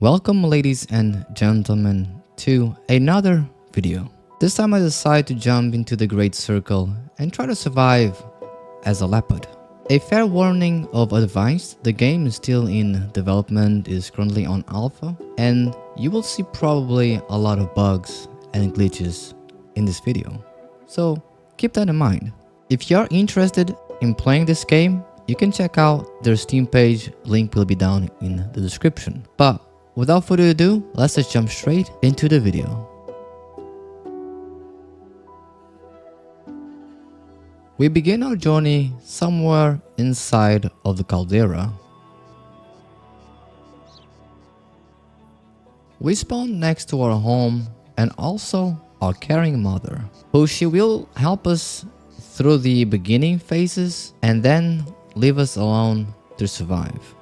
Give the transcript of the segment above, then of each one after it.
Welcome ladies and gentlemen to another video. This time I decide to jump into the Great Circle and try to survive as a leopard. A fair warning of advice, the game is still in development, is currently on alpha, and you will see probably a lot of bugs and glitches in this video. So keep that in mind. If you're interested in playing this game, you can check out their Steam page, link will be down in the description. But without further ado, let's just jump straight into the video. We begin our journey somewhere inside of the caldera. We spawn next to our home and also our caring mother, who she will help us through the beginning phases and then leave us alone to survive.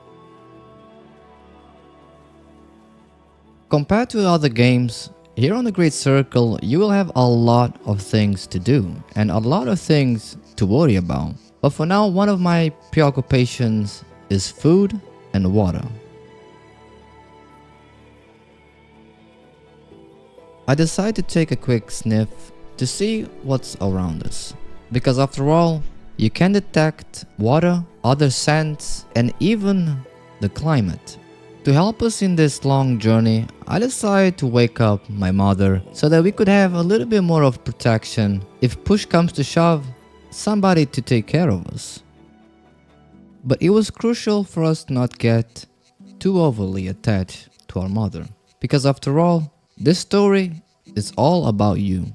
Compared to other games, here on the Great Circle you will have a lot of things to do and a lot of things to worry about. But for now, one of my preoccupations is food and water. I decide to take a quick sniff to see what's around us, because after all, you can detect water, other scents, and even the climate. To help us in this long journey, I decided to wake up my mother so that we could have a little bit more of protection if push comes to shove, somebody to take care of us. But it was crucial for us to not get too overly attached to our mother, because after all, this story is all about you.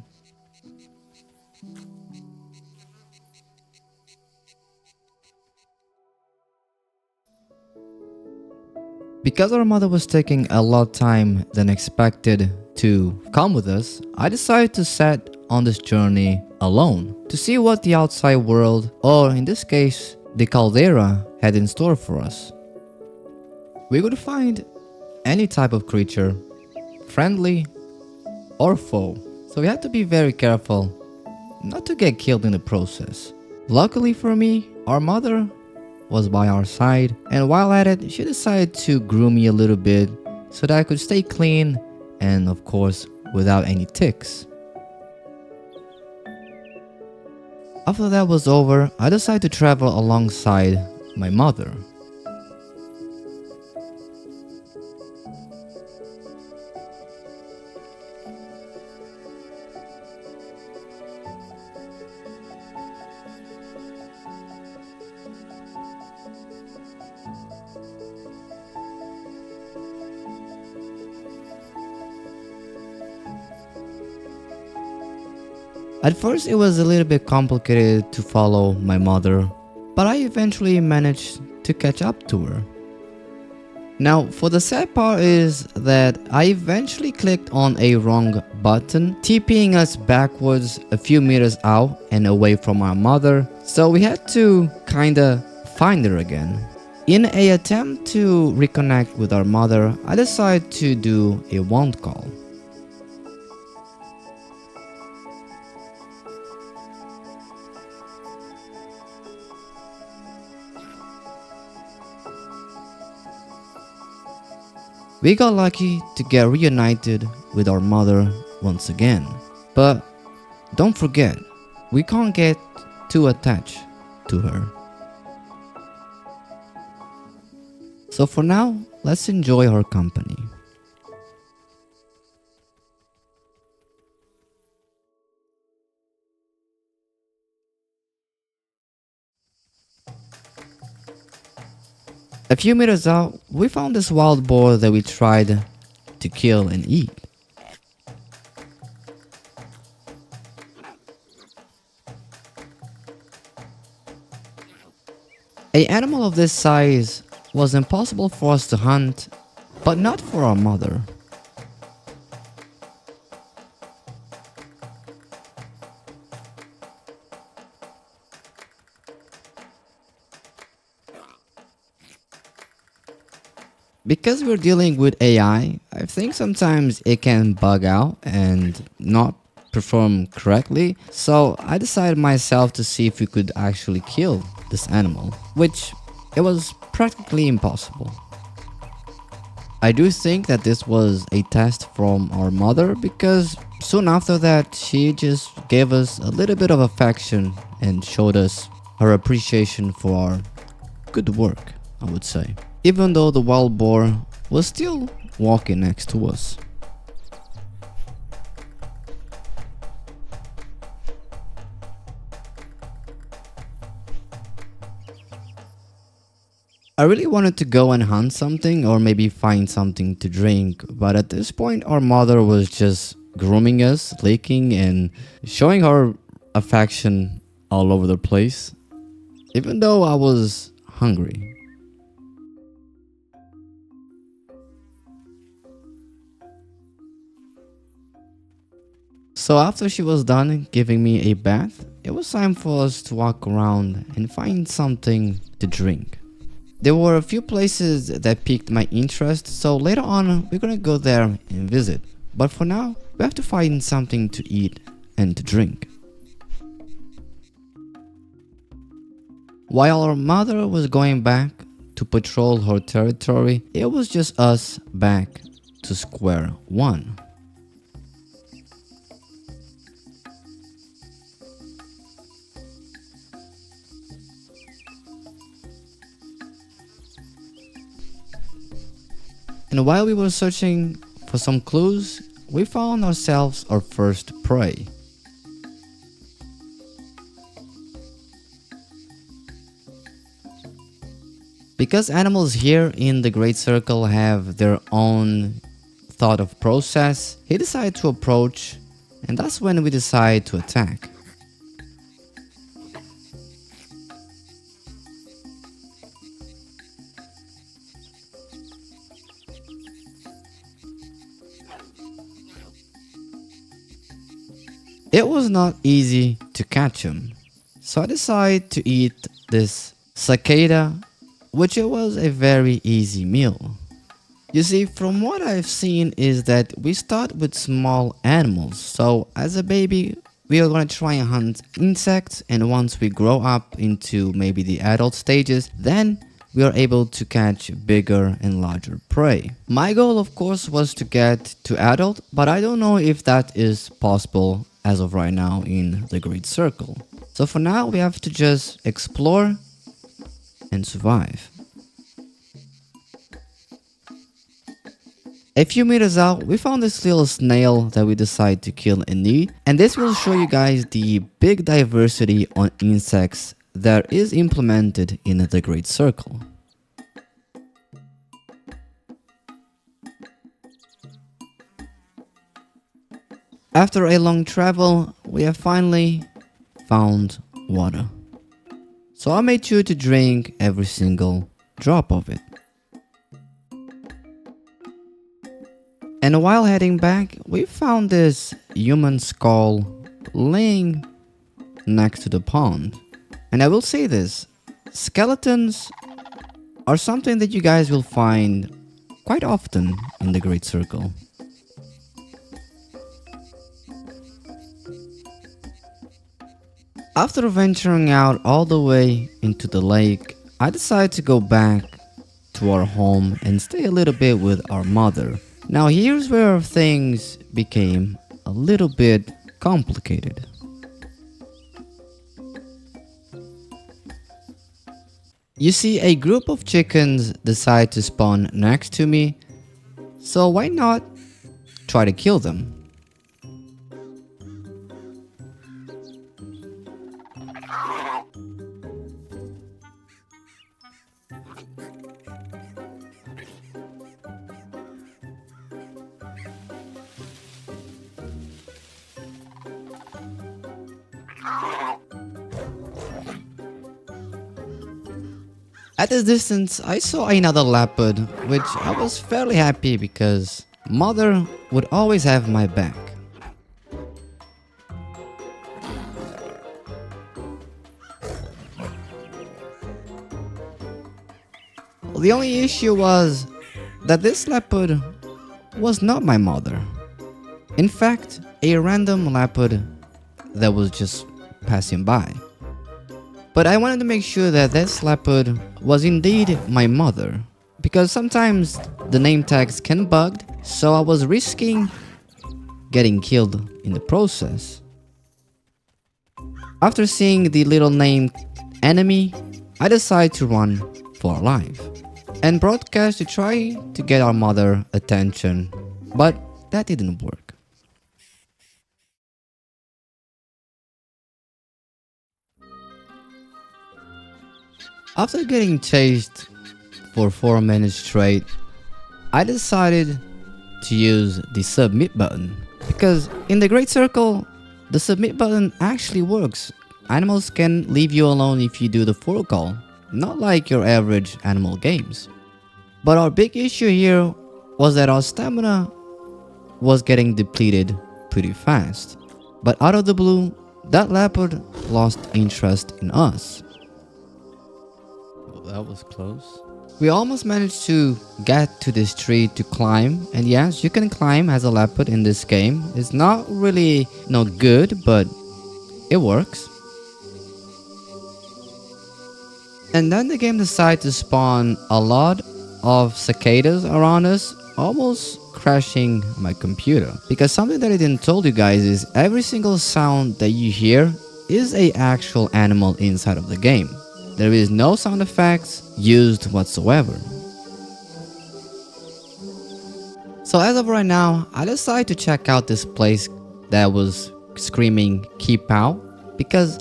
Because our mother was taking a lot of time than expected to come with us, I decided to set on this journey alone to see what the outside world, or in this case, the caldera, had in store for us. We would find any type of creature, friendly or foe, so we had to be very careful not to get killed in the process. Luckily for me, our mother was by our side, and while at it, she decided to groom me a little bit so that I could stay clean and of course without any ticks. After that was over, I decided to travel alongside my mother. At first it was a little bit complicated to follow my mother, but I eventually managed to catch up to her. Now, for the sad part is that I eventually clicked on a wrong button, TPing us backwards a few meters out and away from our mother, so we had to kinda find her again. In an attempt to reconnect with our mother, I decided to do a wand call. We got lucky to get reunited with our mother once again. But don't forget, we can't get too attached to her. So for now, let's enjoy her company. A few meters out, we found this wild boar that we tried to kill and eat. An animal of this size was impossible for us to hunt, but not for our mother. Because we're dealing with AI, I think sometimes it can bug out and not perform correctly, so I decided myself to see if we could actually kill this animal, which it was practically impossible. I do think that this was a test from our mother because soon after that she just gave us a little bit of affection and showed us her appreciation for our good work, I would say. Even though the wild boar was still walking next to us. I really wanted to go and hunt something or maybe find something to drink, but at this point our mother was just grooming us, licking and showing her affection all over the place, even though I was hungry. So after she was done giving me a bath, it was time for us to walk around and find something to drink. There were a few places that piqued my interest, so later on we're gonna go there and visit. But for now, we have to find something to eat and to drink. While our mother was going back to patrol her territory, it was just us back to square one. And while we were searching for some clues, we found ourselves our first prey. Because animals here in the Great Circle have their own thought of process, he decided to approach, and that's when we decided to attack. It was not easy to catch him, so I decided to eat this cicada, which it was a very easy meal. You see, from what I've seen is that we start with small animals, so as a baby we are gonna try and hunt insects, and once we grow up into maybe the adult stages, then we are able to catch bigger and larger prey. My goal of course was to get to adult, but I don't know if that is possible as of right now in the Great Circle. So for now we have to just explore and survive. A few meters out, we found this little snail that we decided to kill and eat, and this will show you guys the big diversity on insects that is implemented in the Great Circle. After a long travel, we have finally found water. So I made sure to drink every single drop of it. And while heading back, we found this human skull laying next to the pond. And I will say this, skeletons are something that you guys will find quite often in the Great Circle. After venturing out all the way into the lake, I decided to go back to our home and stay a little bit with our mother. Now here's where things became a little bit complicated. You see, a group of chickens decide to spawn next to me, so why not try to kill them? At this distance, I saw another leopard, which I was fairly happy because mother would always have my back. The only issue was that this leopard was not my mother. In fact, a random leopard that was just passing by. But I wanted to make sure that this leopard was indeed my mother, because sometimes the name tags can bug, so I was risking getting killed in the process. After seeing the little named enemy, I decided to run for our life and broadcast to try to get our mother attention, but that didn't work. After getting chased for 4 minutes straight, I decided to use the submit button because in the Great Circle, the submit button actually works. Animals can leave you alone if you do the full call, not like your average animal games. But our big issue here was that our stamina was getting depleted pretty fast. But out of the blue, that leopard lost interest in us. Well, that was close. We almost managed to get to this tree to climb, and yes, you can climb as a leopard in this game. It's not really good, but it works. And then the game decided to spawn a lot of cicadas around us, almost crashing my computer. Because something that I didn't told you guys is every single sound that you hear is an actual animal inside of the game. There is no sound effects used whatsoever. So as of right now, I decided to check out this place that was screaming keep out because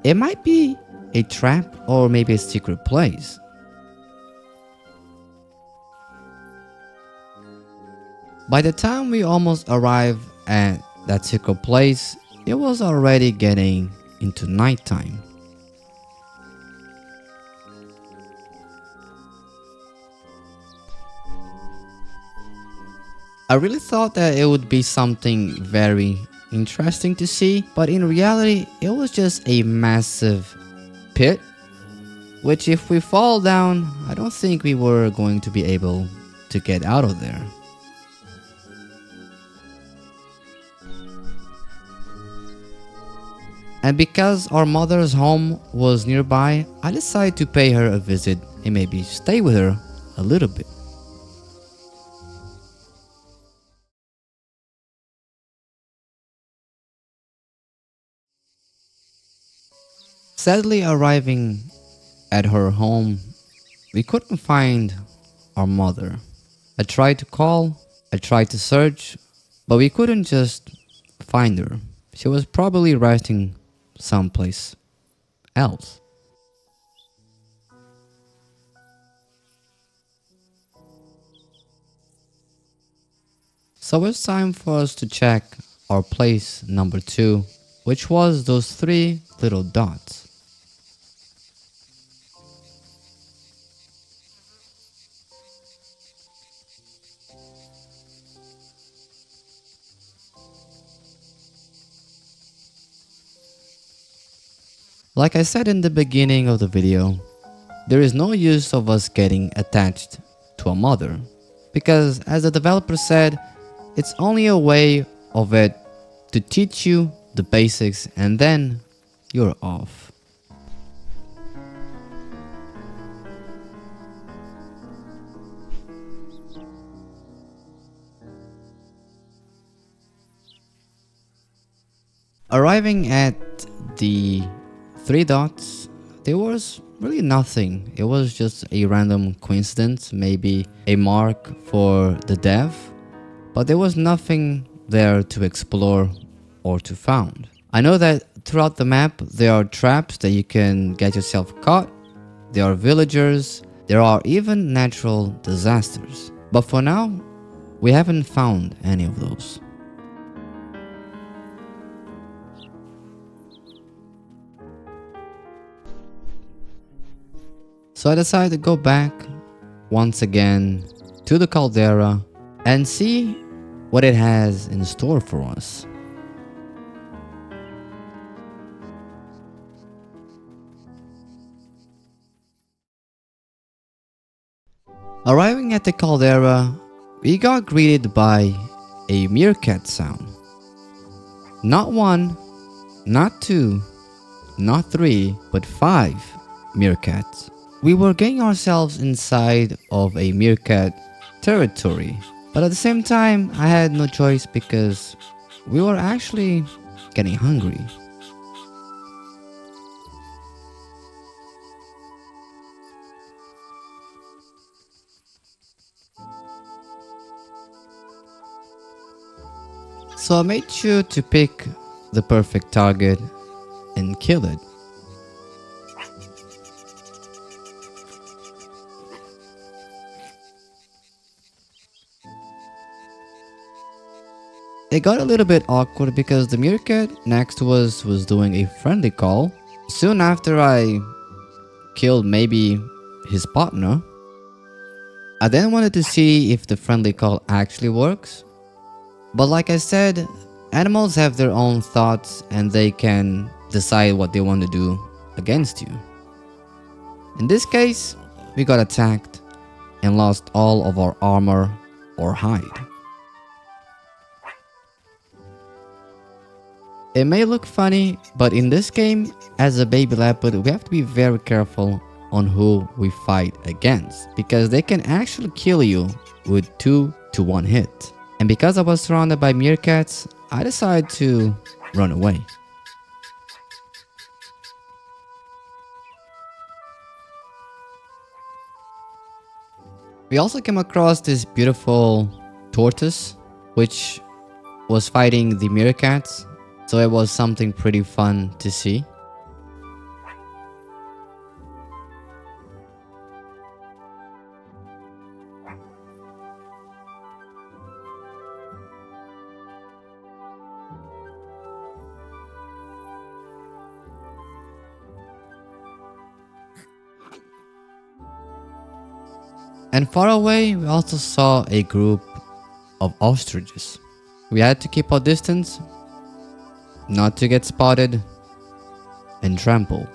it might be a trap or maybe a secret place. By the time we almost arrived at that secret place, it was already getting into nighttime. I really thought that it would be something very interesting to see, but in reality, it was just a massive pit, which if we fall down, I don't think we were going to be able to get out of there. And because our mother's home was nearby, I decided to pay her a visit and maybe stay with her a little bit. Sadly, arriving at her home, we couldn't find our mother. I tried to call, I tried to search, but we couldn't just find her. She was probably resting someplace else. So it's time for us to check our place number 2, which was those 3 little dots. Like I said in the beginning of the video, there is no use of us getting attached to a mother, because as the developer said, it's only a way of it to teach you the basics and then you're off. Arriving at the 3 dots, there was really nothing. It was just a random coincidence, maybe a mark for the dev, but there was nothing there to explore or to found. I know that throughout the map there are traps that you can get yourself caught, there are villagers, there are even natural disasters. But for now, we haven't found any of those. So I decided to go back once again to the caldera and see what it has in store for us. Arriving at the caldera, we got greeted by a meerkat sound. Not 1, not 2, not 3, but 5 meerkats. We were getting ourselves inside of a meerkat territory, but at the same time, I had no choice because we were actually getting hungry. So I made sure to pick the perfect target and kill it. It got a little bit awkward because the meerkat next to us was doing a friendly call. Soon after I killed maybe his partner, I then wanted to see if the friendly call actually works. But like I said, animals have their own thoughts and they can decide what they want to do against you. In this case, we got attacked and lost all of our armor or hide. It may look funny, but in this game, as a baby leopard, we have to be very careful on who we fight against because they can actually kill you with 2 to 1 hit. And because I was surrounded by meerkats, I decided to run away. We also came across this beautiful tortoise, which was fighting the meerkats, so it was something pretty fun to see. And far away, we also saw a group of ostriches. We had to keep our distance, not to get spotted and trampled.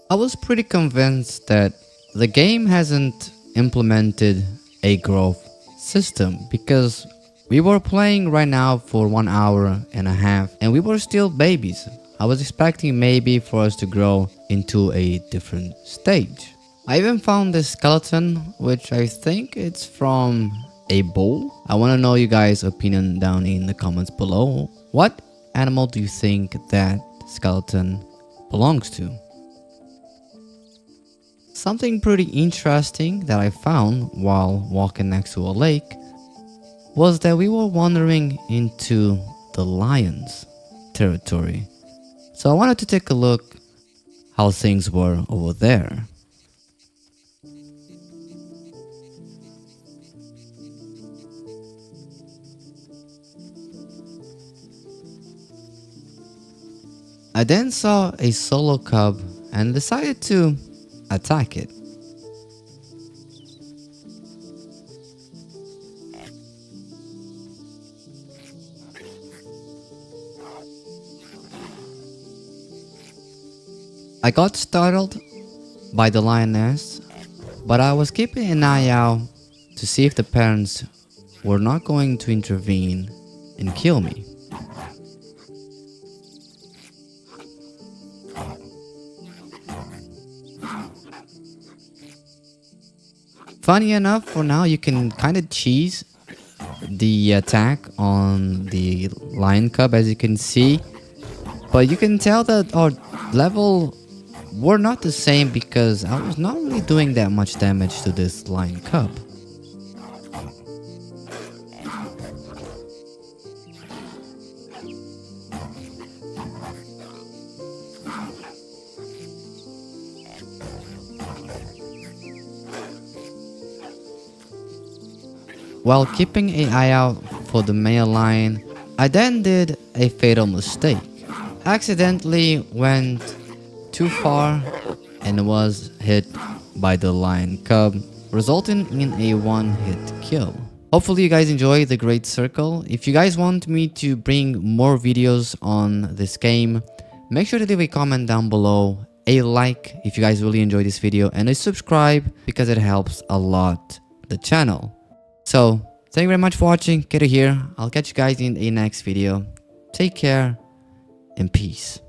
I was pretty convinced that the game hasn't implemented a growth system because we were playing right now for 1 hour and a half and we were still babies. I was expecting maybe for us to grow into a different stage. I even found this skeleton, which I think it's from a bull. I want to know you guys' opinion down in the comments below. What animal do you think that skeleton belongs to? Something pretty interesting that I found while walking next to a lake was that we were wandering into the lion's territory. So I wanted to take a look how things were over there. I then saw a solo cub and decided to attack it. I got startled by the lioness, but I was keeping an eye out to see if the parents were not going to intervene and kill me. Funny enough, for now you can kind of cheese the attack on the lion cub, as you can see, but you can tell that our level were not the same because I was not really doing that much damage to this lion cub. While keeping an eye out for the male lion, I then did a fatal mistake. Accidentally went too far and was hit by the lion cub, resulting in a one-hit kill. Hopefully you guys enjoy the Great Circle. If you guys want me to bring more videos on this game, make sure to leave a comment down below, a like if you guys really enjoy this video, and a subscribe because it helps a lot the channel. So thank you very much for watching. Get it here. I'll catch you guys in a next video. Take care and peace.